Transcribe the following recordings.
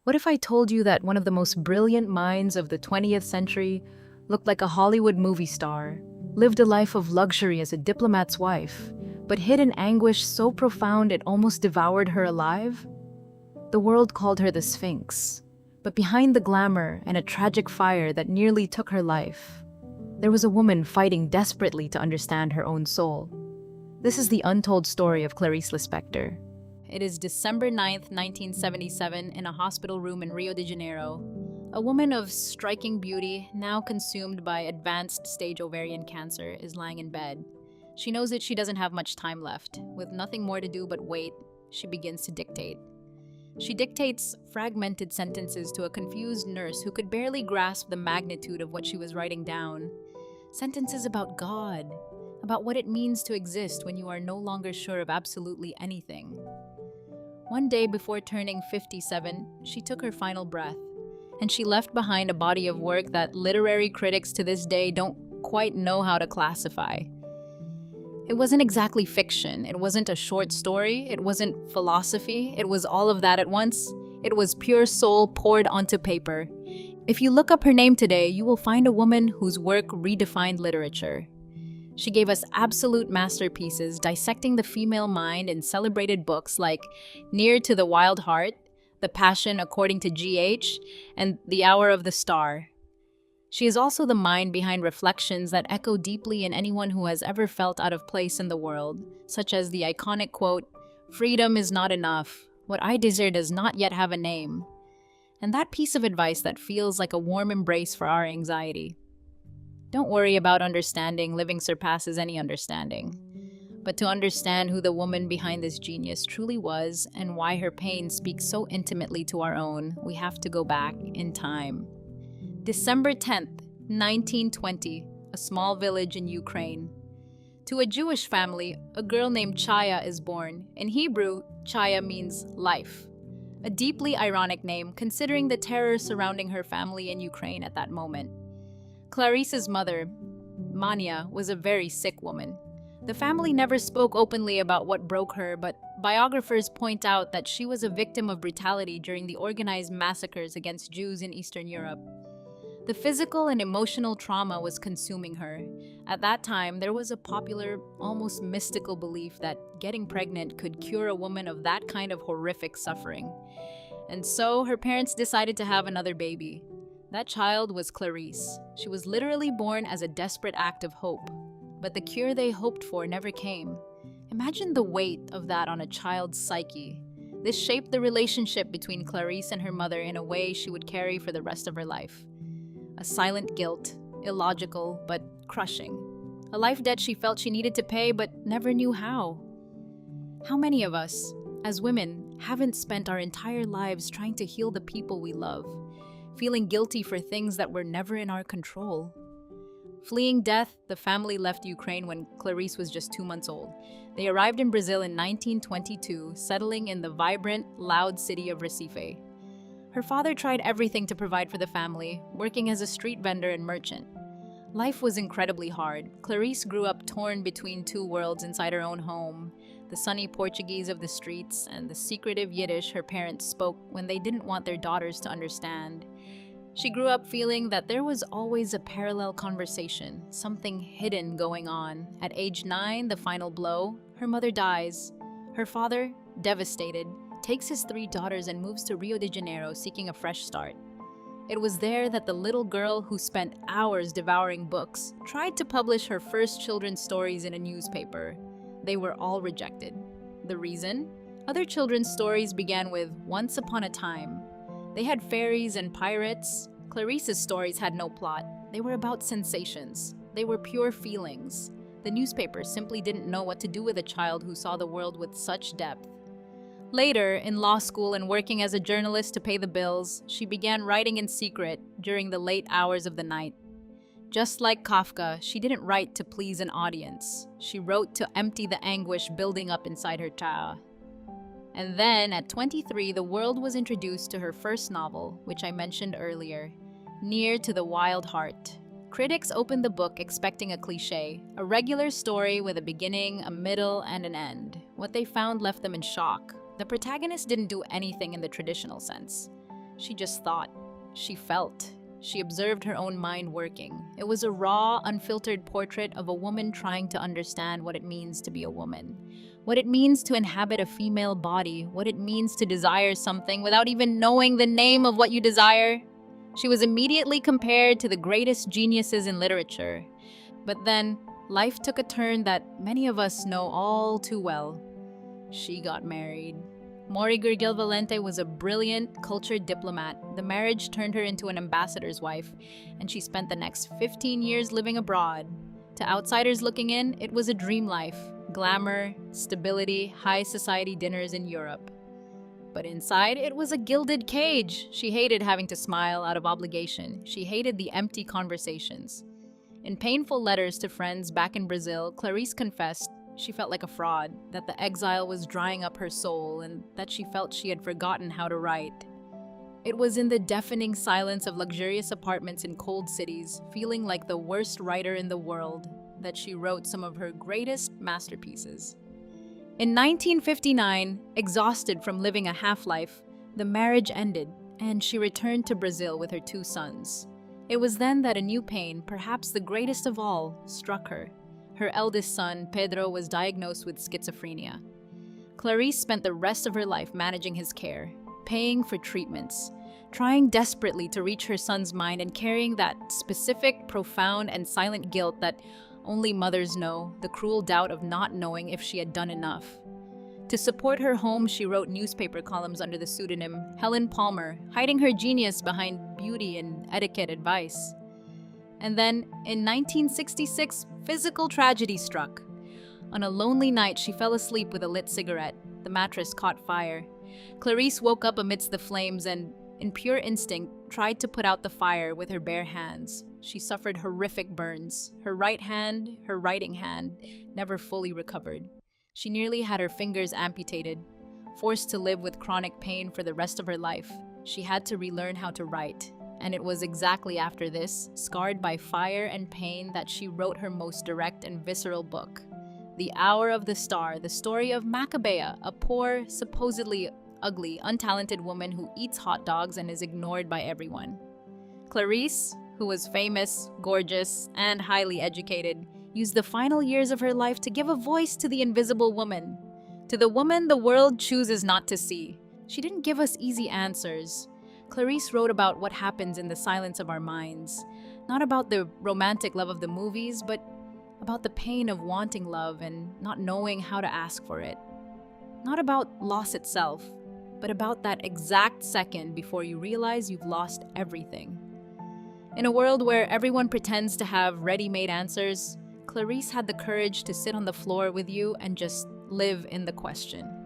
What if I told you that one of the most brilliant minds of the 20th century looked like a Hollywood movie star, lived a life of luxury as a diplomat's wife, but hid an anguish so profound it almost devoured her alive? The world called her the Sphinx, but behind the glamour and a tragic fire that nearly took her life, there was a woman fighting desperately to understand her own soul. This is the untold story of Clarice Lispector. It is December 9th, 1977, in a hospital room in Rio de Janeiro. A woman of striking beauty, now consumed by advanced stage ovarian cancer, is lying in bed. She knows that she doesn't have much time left. With nothing more to do but wait, she begins to dictate. She dictates fragmented sentences to a confused nurse who could barely grasp the magnitude of what she was writing down. Sentences about God, about what it means to exist when you are no longer sure of absolutely anything. One day before turning 57, she took her final breath, and she left behind a body of work that literary critics to this day don't quite know how to classify. It wasn't exactly fiction, it wasn't a short story, it wasn't philosophy, it was all of that at once. It was pure soul poured onto paper. If you look up her name today, you will find a woman whose work redefined literature. She gave us absolute masterpieces dissecting the female mind in celebrated books like Near to the Wild Heart, The Passion According to G.H., and The Hour of the Star. She is also the mind behind reflections that echo deeply in anyone who has ever felt out of place in the world, such as the iconic quote, "Freedom is not enough. What I desire does not yet have a name." And that piece of advice that feels like a warm embrace for our anxiety. Don't worry about understanding, living surpasses any understanding. But to understand who the woman behind this genius truly was and why her pain speaks so intimately to our own, we have to go back in time. December 10th, 1920, a small village in Ukraine. To a Jewish family, a girl named Chaya is born. In Hebrew, Chaya means life. A deeply ironic name considering the terror surrounding her family in Ukraine at that moment. Clarice's mother, Mania, was a very sick woman. The family never spoke openly about what broke her, but biographers point out that she was a victim of brutality during the organized massacres against Jews in Eastern Europe. The physical and emotional trauma was consuming her. At that time, there was a popular, almost mystical belief that getting pregnant could cure a woman of that kind of horrific suffering. And so her parents decided to have another baby. That child was Clarice. She was literally born as a desperate act of hope. But the cure they hoped for never came. Imagine the weight of that on a child's psyche. This shaped the relationship between Clarice and her mother in a way she would carry for the rest of her life. A silent guilt, illogical but crushing. A life debt she felt she needed to pay but never knew how. How many of us, as women, haven't spent our entire lives trying to heal the people we love? Feeling guilty for things that were never in our control. Fleeing death, the family left Ukraine when Clarice was just 2 months old. They arrived in Brazil in 1922, settling in the vibrant, loud city of Recife. Her father tried everything to provide for the family, working as a street vendor and merchant. Life was incredibly hard. Clarice grew up torn between two worlds inside her own home, the sunny Portuguese of the streets and the secretive Yiddish her parents spoke when they didn't want their daughters to understand. She grew up feeling that there was always a parallel conversation, something hidden going on. At age 9, the final blow, her mother dies. Her father, devastated, takes his 3 daughters and moves to Rio de Janeiro seeking a fresh start. It was there that the little girl who spent hours devouring books tried to publish her first children's stories in a newspaper. They were all rejected. The reason? Other children's stories began with "Once upon a time." They had fairies and pirates. Clarice's stories had no plot. They were about sensations. They were pure feelings. The newspaper simply didn't know what to do with a child who saw the world with such depth. Later, in law school and working as a journalist to pay the bills, she began writing in secret during the late hours of the night. Just like Kafka, she didn't write to please an audience. She wrote to empty the anguish building up inside her child. And then, at 23, the world was introduced to her first novel, which I mentioned earlier, Near to the Wild Heart. Critics opened the book expecting a cliché, a regular story with a beginning, a middle, and an end. What they found left them in shock. The protagonist didn't do anything in the traditional sense. She just thought. She felt. She observed her own mind working. It was a raw, unfiltered portrait of a woman trying to understand what it means to be a woman. What it means to inhabit a female body. What it means to desire something without even knowing the name of what you desire. She was immediately compared to the greatest geniuses in literature. But then, life took a turn that many of us know all too well. She got married. Mori Gurgil Valente was a brilliant, cultured diplomat. The marriage turned her into an ambassador's wife, and she spent the next 15 years living abroad. To outsiders looking in, it was a dream life. Glamour, stability, high society dinners in Europe. But inside, it was a gilded cage. She hated having to smile out of obligation. She hated the empty conversations. In painful letters to friends back in Brazil, Clarice confessed she felt like a fraud, that the exile was drying up her soul, and that she felt she had forgotten how to write. It was in the deafening silence of luxurious apartments in cold cities, feeling like the worst writer in the world, that she wrote some of her greatest masterpieces. In 1959, exhausted from living a half-life, the marriage ended, and she returned to Brazil with her 2 sons. It was then that a new pain, perhaps the greatest of all, struck her. Her eldest son, Pedro, was diagnosed with schizophrenia. Clarice spent the rest of her life managing his care, paying for treatments, trying desperately to reach her son's mind and carrying that specific, profound, and silent guilt that only mothers know, the cruel doubt of not knowing if she had done enough. To support her home, she wrote newspaper columns under the pseudonym Helen Palmer, hiding her genius behind beauty and etiquette advice. And then, in 1966, physical tragedy struck. On a lonely night, she fell asleep with a lit cigarette. The mattress caught fire. Clarice woke up amidst the flames and, in pure instinct, tried to put out the fire with her bare hands. She suffered horrific burns. Her right hand, her writing hand, never fully recovered. She nearly had her fingers amputated. Forced to live with chronic pain for the rest of her life, she had to relearn how to write. And it was exactly after this, scarred by fire and pain, that she wrote her most direct and visceral book. The Hour of the Star, the story of Macabea, a poor, supposedly ugly, untalented woman who eats hot dogs and is ignored by everyone. Clarice, who was famous, gorgeous, and highly educated, used the final years of her life to give a voice to the invisible woman, to the woman the world chooses not to see. She didn't give us easy answers. Clarice wrote about what happens in the silence of our minds, not about the romantic love of the movies, but about the pain of wanting love and not knowing how to ask for it. Not about loss itself, but about that exact second before you realize you've lost everything. In a world where everyone pretends to have ready-made answers, Clarice had the courage to sit on the floor with you and just live in the question.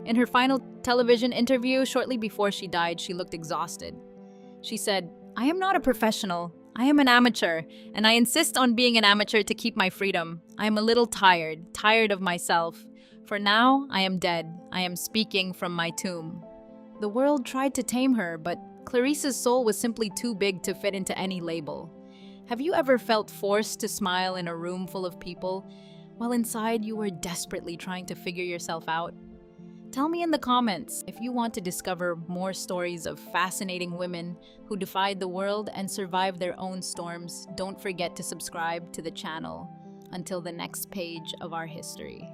In her final television interview shortly before she died, she looked exhausted. She said, "I am not a professional. I am an amateur, and I insist on being an amateur to keep my freedom. I am a little tired of myself. For now, I am dead. I am speaking from my tomb." The world tried to tame her, but Clarice's soul was simply too big to fit into any label. Have you ever felt forced to smile in a room full of people, while inside you were desperately trying to figure yourself out? Tell me in the comments if you want to discover more stories of fascinating women who defied the world and survived their own storms. Don't forget to subscribe to the channel. Until the next page of our history.